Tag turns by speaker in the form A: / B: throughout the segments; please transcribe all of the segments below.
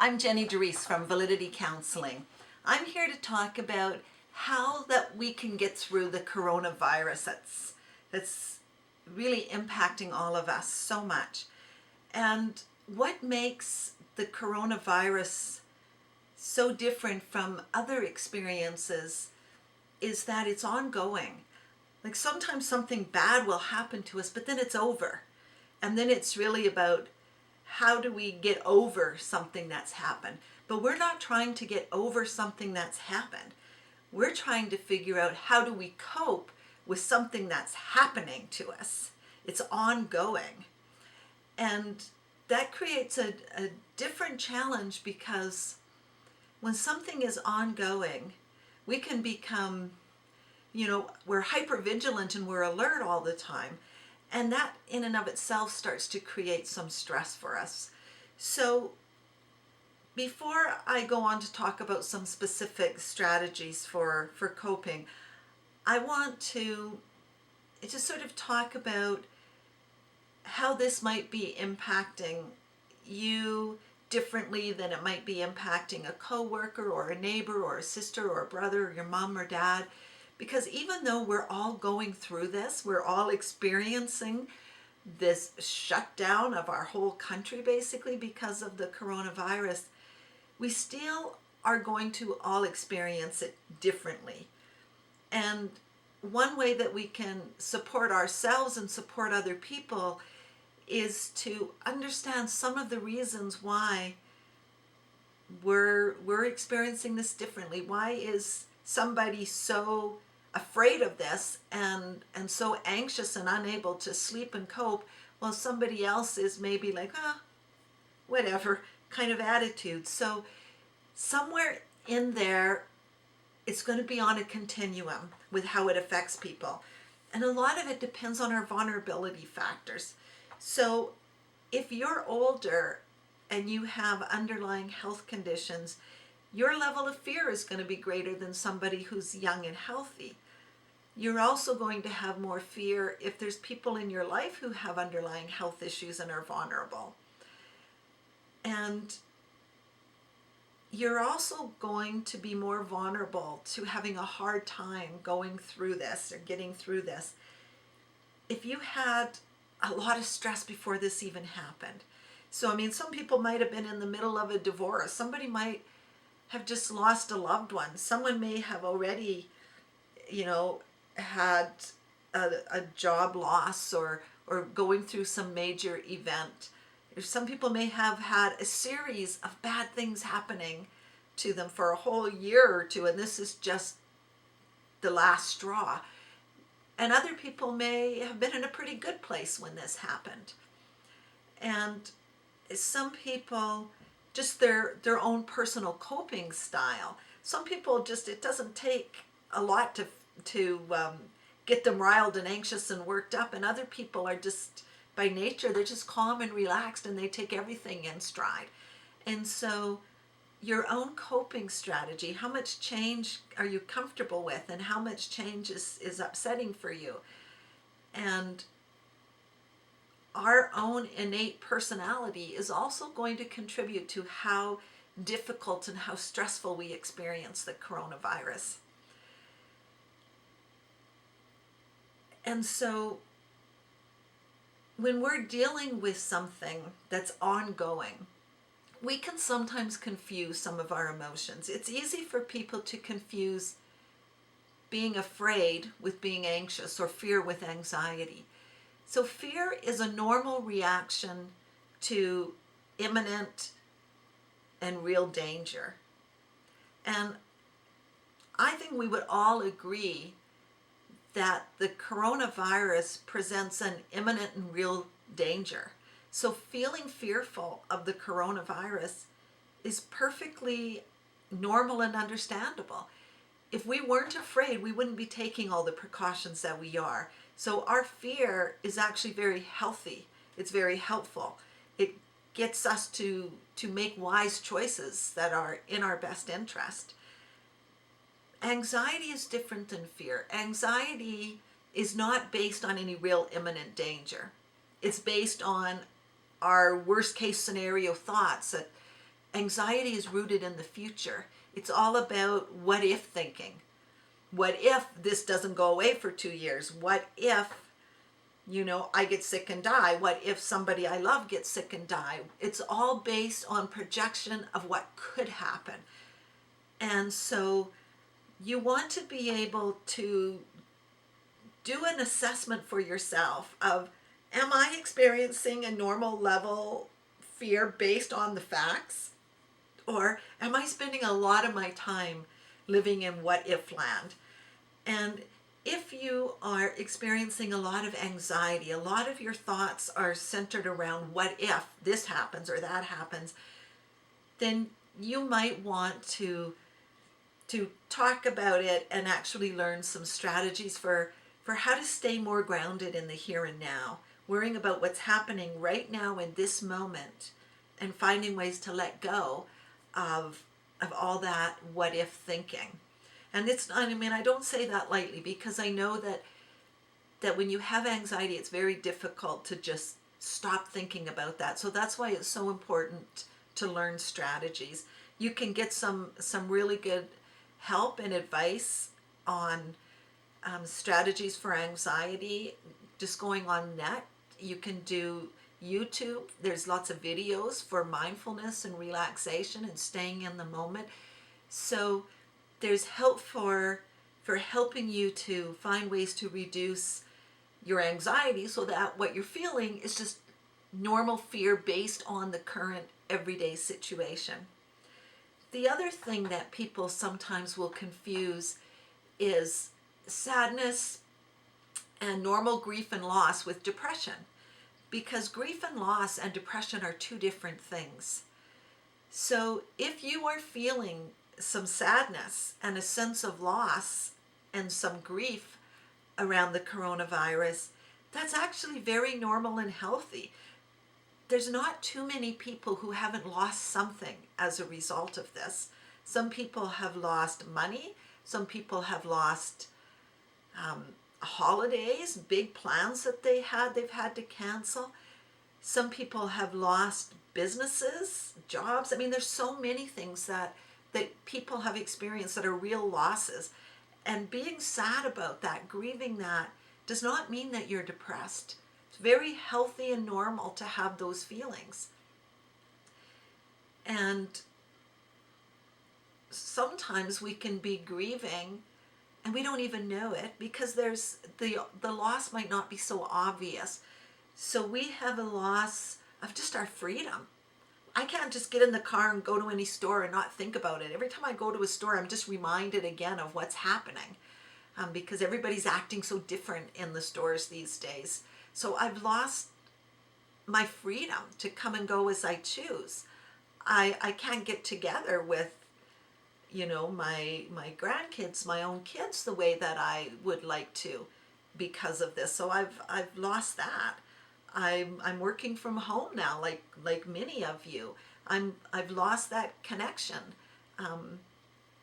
A: I'm Jenny DeReese from Validity Counseling. I'm here to talk about how that we can get through the coronavirus that's really impacting all of us so much. And what makes the coronavirus so different from other experiences is that it's ongoing. Like sometimes something bad will happen to us, but then it's over. And then it's really about how do we get over something that's happened. But we're not trying to get over something that's happened. We're trying to figure out how do we cope with something that's happening to us. It's ongoing. And that creates a different challenge because when something is ongoing, we can become, we're hypervigilant and we're alert all the time. And that in and of itself starts to create some stress for us. So before I go on to talk about some specific strategies for coping, I want to just sort of talk about how this might be impacting you differently than it might be impacting a coworker or a neighbor or a sister or a brother or your mom or dad. Because even though we're all going through this, we're all experiencing this shutdown of our whole country basically because of the coronavirus, we still are going to all experience it differently. And one way that we can support ourselves and support other people is to understand some of the reasons why we're experiencing this differently. Why is somebody so afraid of this and so anxious and unable to sleep and cope, while somebody else is maybe like, whatever kind of attitude. So somewhere in there, it's going to be on a continuum with how it affects people. And a lot of it depends on our vulnerability factors. So if you're older and you have underlying health conditions, your level of fear is going to be greater than somebody who's young and healthy. You're also going to have more fear if there's people in your life who have underlying health issues and are vulnerable. And you're also going to be more vulnerable to having a hard time going through this or getting through this if you had a lot of stress before this even happened. So, some people might have been in the middle of a divorce. Somebody might have just lost a loved one. Someone may have already, had a job loss or going through some major event. Some people may have had a series of bad things happening to them for a whole year or two, and this is just the last straw. And other people may have been in a pretty good place when this happened. And some people, just their own personal coping style. Some people just, it doesn't take a lot to get them riled and anxious and worked up, and other people are just, by nature, they're just calm and relaxed and they take everything in stride. And so your own coping strategy, how much change are you comfortable with and how much change is upsetting for you? And our own innate personality is also going to contribute to how difficult and how stressful we experience the coronavirus. And so when we're dealing with something that's ongoing, we can sometimes confuse some of our emotions. It's easy for people to confuse being afraid with being anxious or fear with anxiety. So fear is a normal reaction to imminent and real danger. And I think we would all agree that the coronavirus presents an imminent and real danger. So feeling fearful of the coronavirus is perfectly normal and understandable. If we weren't afraid, we wouldn't be taking all the precautions that we are. So our fear is actually very healthy. It's very helpful. It gets us to make wise choices that are in our best interest. Anxiety is different than fear. Anxiety is not based on any real imminent danger. It's based on our worst case scenario thoughts Anxiety is rooted in the future. It's all about what if thinking. What if this doesn't go away for 2 years? What if, I get sick and die? What if somebody I love gets sick and die? It's all based on projection of what could happen. And so you want to be able to do an assessment for yourself of, am I experiencing a normal level fear based on the facts? Or am I spending a lot of my time living in what if land? And if you are experiencing a lot of anxiety, a lot of your thoughts are centered around what if this happens or that happens, then you might want to talk about it and actually learn some strategies for how to stay more grounded in the here and now, worrying about what's happening right now in this moment and finding ways to let go of all that what if thinking. And it's not, I don't say that lightly, because I know that when you have anxiety, it's very difficult to just stop thinking about that. So that's why it's so important to learn strategies. You can get some really good help and advice on strategies for anxiety just going on net. You can do YouTube. There's lots of videos for mindfulness and relaxation and staying in the moment. So there's help for helping you to find ways to reduce your anxiety so that what you're feeling is just normal fear based on the current everyday situation. The other thing that people sometimes will confuse is sadness and normal grief and loss with depression, because grief and loss and depression are two different things. So if you are feeling some sadness and a sense of loss and some grief around the coronavirus, that's actually very normal and healthy. There's not too many people who haven't lost something as a result of this. Some people have lost money. Some people have lost holidays, big plans that they've had to cancel. Some people have lost businesses, jobs. There's so many things that people have experienced that are real losses. And being sad about that, grieving that, does not mean that you're depressed. It's very healthy and normal to have those feelings. And sometimes we can be grieving and we don't even know it, because there's the loss might not be so obvious. So we have a loss of just our freedom. I can't just get in the car and go to any store and not think about it. Every time I go to a store, I'm just reminded again of what's happening, because everybody's acting so different in the stores these days. So I've lost my freedom to come and go as I choose. I can't get together with, my grandkids, my own kids, the way that I would like to because of this. So I've lost that. I'm working from home now, like many of you. I've lost that connection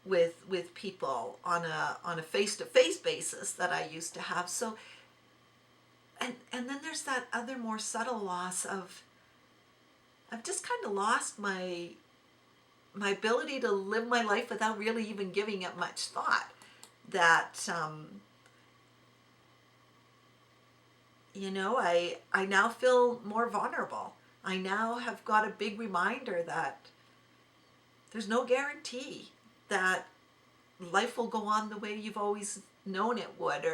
A: with people on a face-to-face basis that I used to have. So and then there's that other more subtle loss of I've just kind of lost my ability to live my life without really even giving it much thought. That I now feel more vulnerable. I now have got a big reminder that there's no guarantee that life will go on the way you've always known it would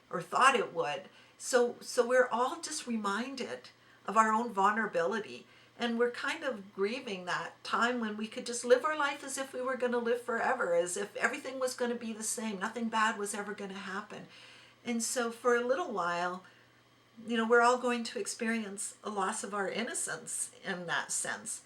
A: or thought it would. So we're all just reminded of our own vulnerability, and we're kind of grieving that time when we could just live our life as if we were going to live forever, as if everything was going to be the same, nothing bad was ever going to happen. And so for a little while, we're all going to experience a loss of our innocence in that sense.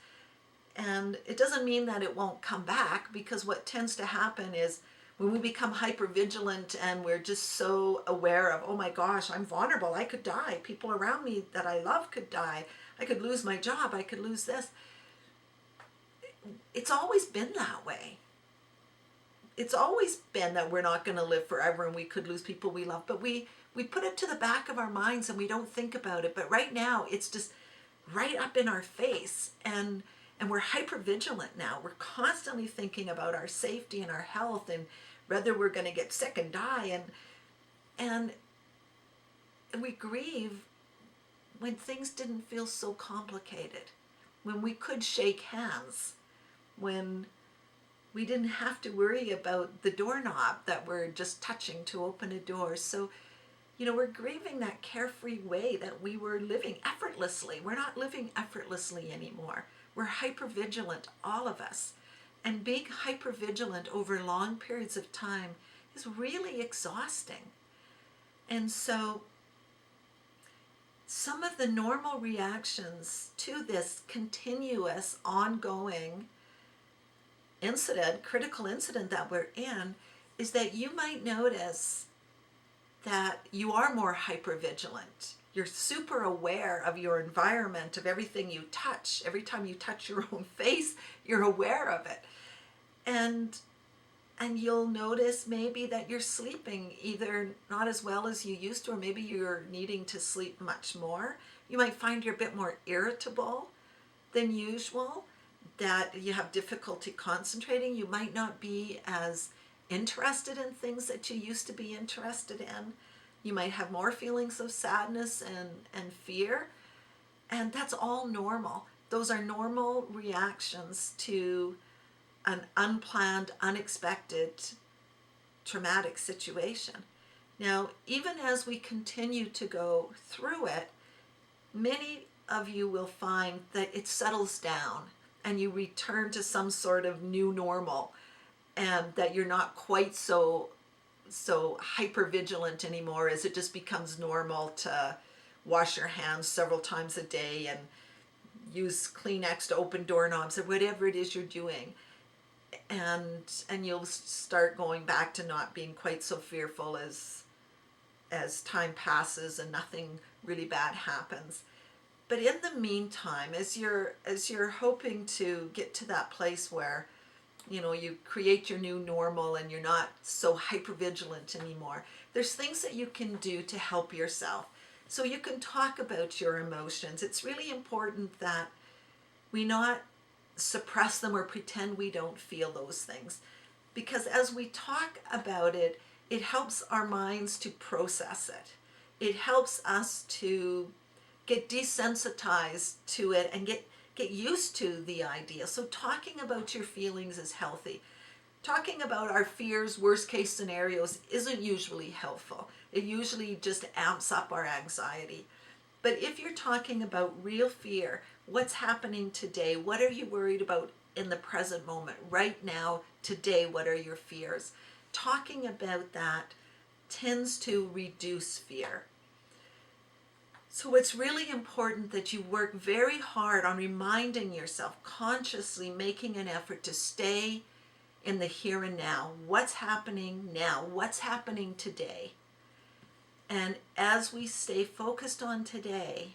A: And it doesn't mean that it won't come back, because what tends to happen is when we become hypervigilant and we're just so aware of, oh my gosh, I'm vulnerable, I could die, people around me that I love could die, I could lose my job, I could lose this. It's always been that way. It's always been that we're not going to live forever and we could lose people we love, but we put it to the back of our minds and we don't think about it. But right now it's just right up in our face, and And we're hyper vigilant now. We're constantly thinking about our safety and our health and whether we're going to get sick and die. And we grieve when things didn't feel so complicated, when we could shake hands, when we didn't have to worry about the doorknob that we're just touching to open a door. So, we're grieving that carefree way that we were living effortlessly. We're not living effortlessly anymore. We're hypervigilant, all of us. And being hypervigilant over long periods of time is really exhausting. And so some of the normal reactions to this continuous, ongoing incident, critical incident that we're in, is that you might notice that you are more hypervigilant. You're super aware of your environment, of everything you touch. Every time you touch your own face, you're aware of it. And you'll notice maybe that you're sleeping either not as well as you used to, or maybe you're needing to sleep much more. You might find you're a bit more irritable than usual, that you have difficulty concentrating. You might not be as interested in things that you used to be interested in. You might have more feelings of sadness and fear. And that's all normal. Those are normal reactions to an unplanned, unexpected, traumatic situation. Now, even as we continue to go through it, many of you will find that it settles down and you return to some sort of new normal, and that you're not quite so hyper vigilant anymore, as it just becomes normal to wash your hands several times a day and use Kleenex to open doorknobs or whatever it is you're doing. And you'll start going back to not being quite so fearful as time passes and nothing really bad happens. But in the meantime, as you're hoping to get to that place where you create your new normal and you're not so hypervigilant anymore, there's things that you can do to help yourself. So you can talk about your emotions. It's really important that we not suppress them or pretend we don't feel those things, because as we talk about it, it helps our minds to process it. It helps us to get desensitized to it and get used to the idea. So talking about your feelings is healthy. Talking about our fears, worst case scenarios, isn't usually helpful. It usually just amps up our anxiety. But if you're talking about real fear, what's happening today, what are you worried about in the present moment, right now, today, what are your fears? Talking about that tends to reduce fear. So it's really important that you work very hard on reminding yourself, consciously making an effort to stay in the here and now. What's happening now? What's happening today? And as we stay focused on today,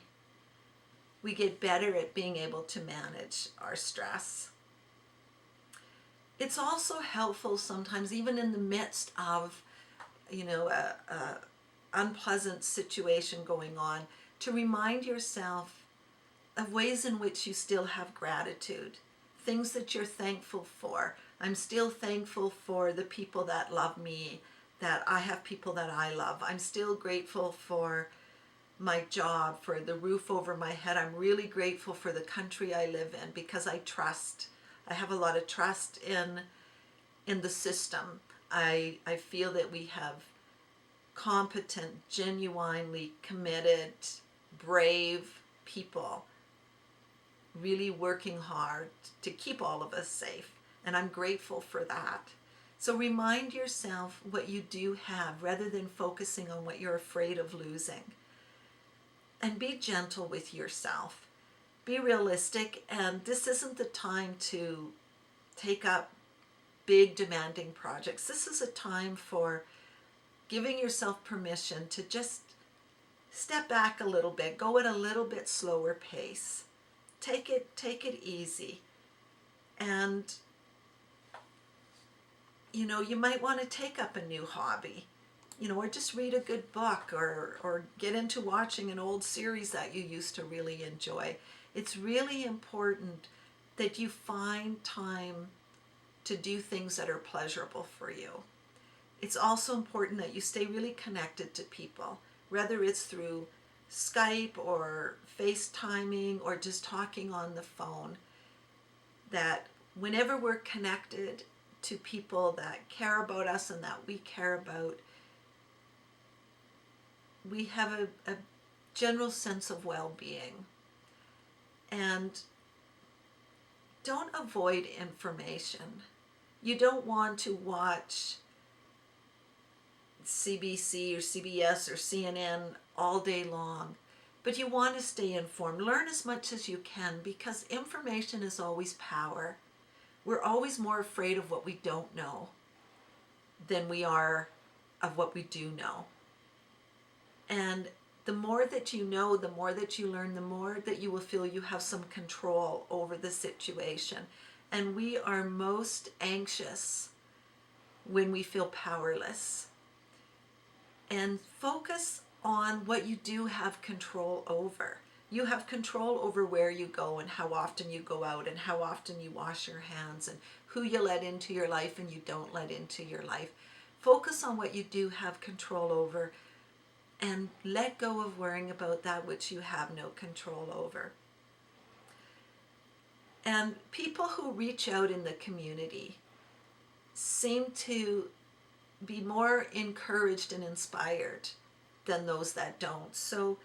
A: we get better at being able to manage our stress. It's also helpful sometimes, even in the midst of, a unpleasant situation going on, to remind yourself of ways in which you still have gratitude, things that you're thankful for. I'm still thankful for the people that love me, that I have people that I love. I'm still grateful for my job, for the roof over my head. I'm really grateful for the country I live in because I have a lot of trust in the system. I feel that we have competent, genuinely committed, brave people really working hard to keep all of us safe. And I'm grateful for that. So remind yourself what you do have rather than focusing on what you're afraid of losing. And be gentle with yourself. Be realistic, and this isn't the time to take up big demanding projects. This is a time for giving yourself permission to just step back a little bit, go at a little bit slower pace. Take it easy. And you might want to take up a new hobby, or just read a good book, or get into watching an old series that you used to really enjoy. It's really important that you find time to do things that are pleasurable for you. It's also important that you stay really connected to people, whether it's through Skype or FaceTiming or just talking on the phone, that whenever we're connected to people that care about us and that we care about, we have a general sense of well-being. And don't avoid information. You don't want to watch CBC or CBS or CNN all day long, but you want to stay informed. Learn as much as you can, because information is always power. We're always more afraid of what we don't know than we are of what we do know. And the more that you know, the more that you learn, the more that you will feel you have some control over the situation. And we are most anxious when we feel powerless. And focus on what you do have control over. You have control over where you go and how often you go out and how often you wash your hands and who you let into your life and you don't let into your life. Focus on what you do have control over and let go of worrying about that which you have no control over. And people who reach out in the community seem to be more encouraged and inspired than those that don't. So,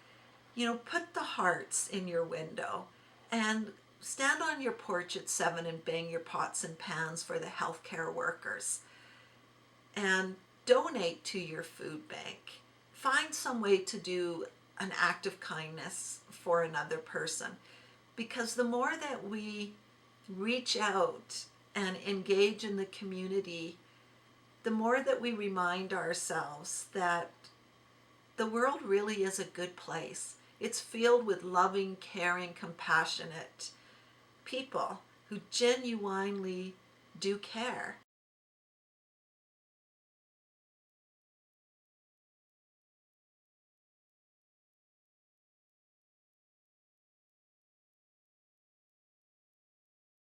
A: put the hearts in your window and stand on your porch at 7 and bang your pots and pans for the healthcare workers. And donate to your food bank. Find some way to do an act of kindness for another person. Because the more that we reach out and engage in the community, the more that we remind ourselves that the world really is a good place. It's filled with loving, caring, compassionate people who genuinely do care.